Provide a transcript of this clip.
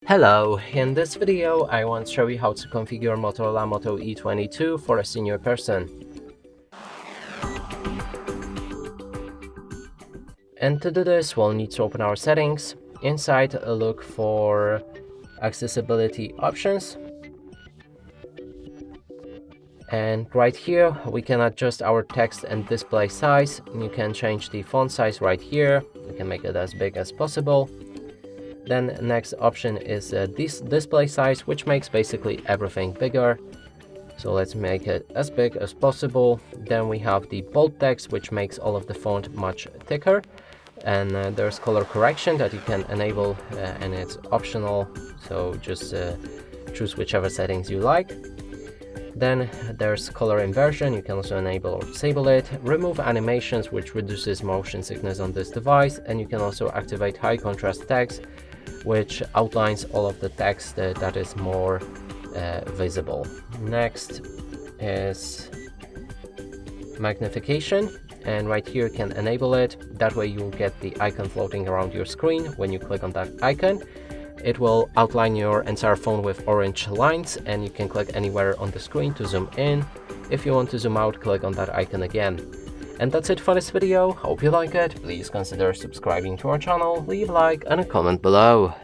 Hello, in this video I want to show you how to configure Motorola Moto E22 for a senior person. And to do this, we'll need to open our settings. Inside, look for accessibility options. And right here, we can adjust our text and display size. You can change the font size right here. You can make it as big as possible. Then next option is this display size, which makes basically everything bigger. So let's make it as big as possible. Then we have the bold text, which makes all of the font much thicker. And there's color correction that you can enable, and it's optional. So just choose whichever settings you like. Then there's color inversion. You can also enable or disable it. Remove animations, which reduces motion sickness on this device. And you can also activate high contrast text, which outlines all of the text that is more visible. Next is magnification, and right here you can enable it. That way you'll get the icon floating around your screen. When you click on that icon, it will outline your entire phone with orange lines, and you can click anywhere on the screen to zoom in. If you want to zoom out, click on that icon again. And that's it for this video. Hope you like it. Please consider subscribing to our channel, leave a like and a comment below.